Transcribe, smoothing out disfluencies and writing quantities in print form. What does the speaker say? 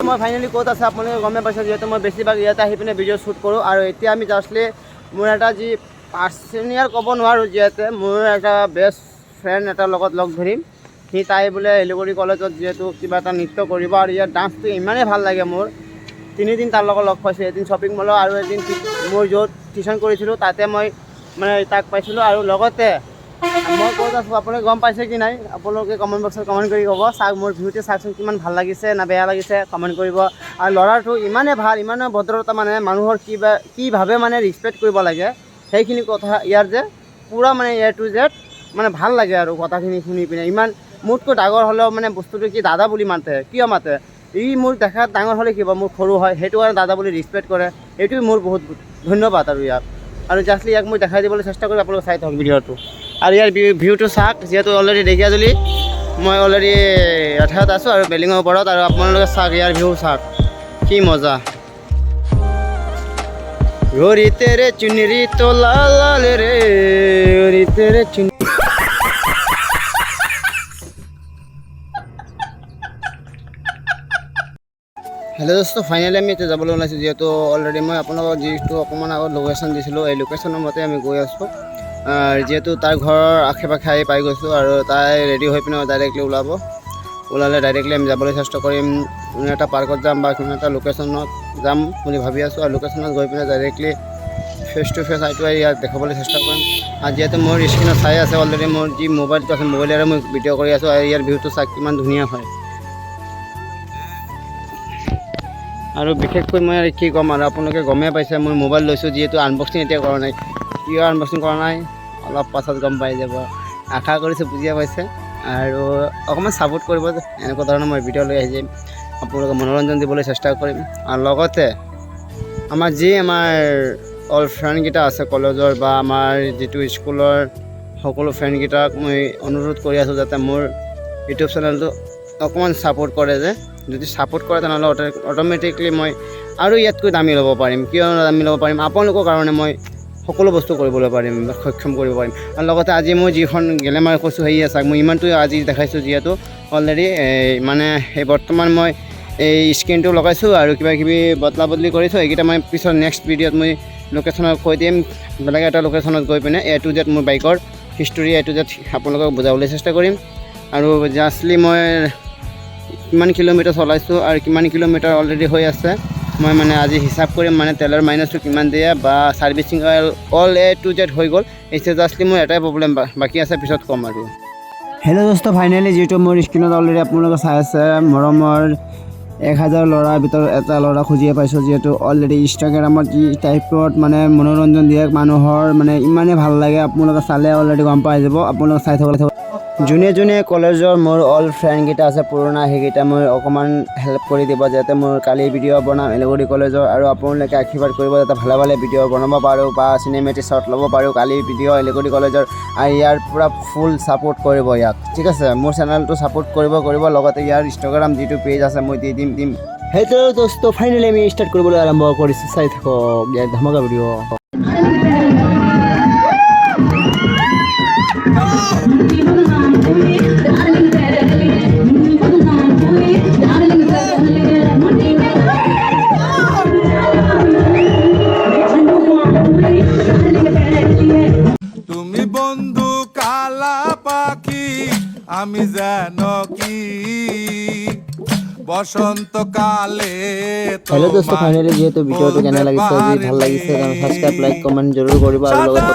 মই ফাইনেলি ক'ত আছে আপোনালোকে গমে পাইছে, যিহেতু মই বেছিভাগ ইয়াতে আহি পিনে ভিডিঅ' শ্বুট কৰোঁ। আৰু এতিয়া আমি জাষ্টলি মোৰ এটা যি পাৰ্চনেল ক'ব নোৱাৰোঁ, যিহেতু মোৰ এটা বেষ্ট ফ্ৰেণ্ড এটাৰ লগত লগ ধৰিম। সি তাই বোলে এলিগৰি কলেজত যিহেতু কিবা এটা নৃত্য কৰিব, আৰু ইয়াৰ ডান্সটো ইমানেই ভাল লাগে মোৰ। 3 দিন তাৰ লগত লগ পাইছোঁ, এদিন শ্বপিং মলৰ আৰু এদিন মোৰ য'ত টিউশ্যন কৰিছিলোঁ তাতে মই মানে তাক পাইছিলোঁ। আৰু লগতে মই ক'ত আছোঁ আপোনালোকে গম পাইছে কি নাই, আপোনালোকে কমেণ্ট বক্সত কমেণ্ট কৰি ক'ব। চাওক মোৰ ভিউটো চাওকচোন, কিমান ভাল লাগিছে না বেয়া লাগিছে কমেণ্ট কৰিব। আৰু ল'ৰাটো ইমানেই ভাল, ইমানেই ভদ্ৰতা, মানে মানুহৰ কিভাৱে মানে ৰেচপেক্ট কৰিব লাগে সেইখিনি কথা ইয়াৰ যে পূৰা মানে A to Z মানে ভাল লাগে আৰু কথাখিনি শুনি পিনে। ইমান মোতকৈ ডাঙৰ হ'লেও মানে বস্তুটো কি দাদা বুলি মাতে, কিয় মাতে? ই মোৰ দেখাত ডাঙৰ হ'লে কিবা মোৰ সৰু হয়, সেইটো কাৰণে দাদা বুলি ৰেচপেক্ট কৰে। এইটোৱে মোৰ বহুত ধন্যবাদ আৰু ইয়াক। আৰু জাষ্টলি ইয়াক মই দেখাই দিবলৈ চেষ্টা কৰিম, আপোনালোকে চাই থাকক ভিডিঅ'টো। আৰু ইয়াৰ ভিউটো চাওক, যিহেতু অলৰেডি ঢেকীয়াজুলি মই অলৰেডি এঠাইত আছোঁ আৰু বিল্ডিঙৰ ওপৰত। আৰু আপোনালোকে চাওক ইয়াৰ ভিউ চাওক, কি মজা। ঘড়ি তেৰে চুনৰি তো লাল লাল ৰে, ঘড়ি তেৰে চুনৰি। হেল্ল' দোস্ত, ফাইনেলি আমি এতিয়া যাবলৈ ওলাইছোঁ, যিহেতু অলৰেডি মই আপোনালোকক যিটো অকণমান আগত লোকেশ্যন দিছিলোঁ, এই লোকেশ্যনৰ মতে আমি গৈ আছোঁ। যিহেতু তাৰ ঘৰৰ আশে পাশে আহি পাই গৈছোঁ, আৰু তাই ৰেডি হৈ পিনে ডাইৰেক্টলি ওলালে ডাইৰেক্টলি আমি যাবলৈ চেষ্টা কৰিম। কোনো এটা পাৰ্কত যাম বা কোনো এটা লোকেশ্যনত যাম বুলি ভাবি আছোঁ। আৰু লোকেশ্যনত গৈ পিনে directly face to face eye to eye ইয়াক দেখাবলৈ চেষ্টা কৰিম। আৰু যিহেতু মোৰ স্ক্ৰীণত চাই আছে অলৰেডি, মোৰ যি মোবাইলটো আছে মোবাইলেৰে মই ভিডিঅ' কৰি আছোঁ। আৰু ইয়াৰ ভিউটো চাওক কিমান ধুনীয়া হয়। আৰু বিশেষকৈ মই কি ক'ম, আৰু আপোনালোকে গমেই পাইছে মোৰ মোবাইল লৈছোঁ, যিহেতু আনবক্সিং এতিয়া কৰা নাই। কিয় আনবক্সিং কৰা নাই অলপ পাছত গম পাই যাব, আশা কৰিছোঁ বুজিয়ে পাইছে। আৰু অকণমান ছাপোৰ্ট কৰিব, এনেকুৱা ধৰণৰ মই ভিডিঅ' লৈ আহি যাম, আপোনালোকে মনোৰঞ্জন দিবলৈ চেষ্টা কৰিম। আৰু লগতে আমাৰ অল ফ্ৰেণ্ডকেইটা আছে কলেজৰ বা আমাৰ যিটো স্কুলৰ সকলো ফ্ৰেণ্ডকেইটাক মই অনুৰোধ কৰি আছোঁ যাতে মোৰ ইউটিউব চেনেলটো অকণমান ছাপোৰ্ট কৰে। যদি ছাপোৰ্ট কৰে তেনেহ'লে অট'মেটিকলি মই আৰু ইয়াতকৈ দামী ল'ব পাৰিম। কিয় দামী ল'ব পাৰিম? আপোনালোকৰ কাৰণে মই সকলো বস্তু কৰিবলৈ পাৰিম, সক্ষম কৰিব পাৰিম। আৰু লগতে আজি মই যিখন গেলেমাৰ কৈছোঁ সেয়ে চাওক, মই ইমানটো আজি দেখাইছোঁ, যিহেতু অলৰেডি মানে সেই বৰ্তমান মই এই স্ক্ৰীণটো লগাইছোঁ আৰু কিবাকিবি বদলা বদলি কৰিছোঁ। এইকেইটা মই পিছত নেক্সট ভিডিঅ'ত মই লোকেশ্যনত কৈ দিম, বেলেগ এটা লোকেশ্যনত গৈ পিনে A to Z মোৰ বাইকৰ হিষ্টৰী A to Z আপোনালোকক বুজাবলৈ চেষ্টা কৰিম। আৰু জাষ্টলি মই কিমান কিলোমিটাৰ চলাইছোঁ আৰু কিমান কিলোমিটাৰ অলৰেডি হৈ আছে মই মানে আজি হিচাপ কৰিম, মানে তেলৰ মাইনাছটো কিমান দিয়ে বা servicing all A to Z হৈ গ'ল। এতিয়া জাষ্টলি মোৰ এটাই প্ৰব্লেম বাকী আছে, পিছত ক'ম আৰু। হেল্ল' দোস্ত, ফাইনেলি যিহেতু মোৰ স্ক্ৰীণত অলৰেডি আপোনালোকে চাই আছে, মৰমৰ 1000 ল'ৰাৰ ভিতৰত এটা ল'ৰা খুজিয়ে পাইছোঁ। যিহেতু অলৰেডি ইনষ্টাগ্ৰামত যি টাইপত মানে মনোৰঞ্জন দিয়ে মানুহৰ, মানে ইমানেই ভাল লাগে, আপোনালোকে চালে অলৰেডি গম পাই যাব। আপোনালোকে চাই থাকক। যোনে যোনে কলেজৰ মোৰ অল ফ্ৰেণ্ডকেইটা আছে পুৰণা, সেইকেইটা মই অকণমান হেল্প কৰি দিব, যাতে মোৰ কালি ভিডিঅ' বনাম এলিগৰি কলেজৰ। আৰু আপোনালোকে আশীৰ্বাদ কৰিব যাতে ভালে ভালে ভিডিঅ' বনাব পাৰোঁ বা চিনেমেটিক শ্বট ল'ব পাৰোঁ কালি ভিডিঅ' এলিগৰি কলেজৰ। আৰু ইয়াৰ পূৰা ফুল ছাপোৰ্ট কৰিব ইয়াক, ঠিক আছে? মোৰ চেনেলটো ছাপোৰ্ট কৰিব। লগতে ইয়াৰ ইনষ্টাগ্ৰাম যিটো পেজ আছে মই দিম। সেইটো দোস্ত, ফাইনেলি আমি ষ্টাৰ্ট কৰিবলৈ আৰম্ভ কৰিছোঁ। চাই থাকক ইয়াৰ ধামাকা ভিডিঅ'। তুমি বন্ধু কালা পাখি, আমি জানো কি বসন্তকালে। হেল্ল' দোস্ত, ফাইনেলি যিহেতু ভিডিঅ'টো কেনে লাগিছে, যদি ভাল লাগিছে সাবস্ক্ৰাইব, লাইক, কমেণ্ট জৰুৰ কৰিব। আৰু লগতে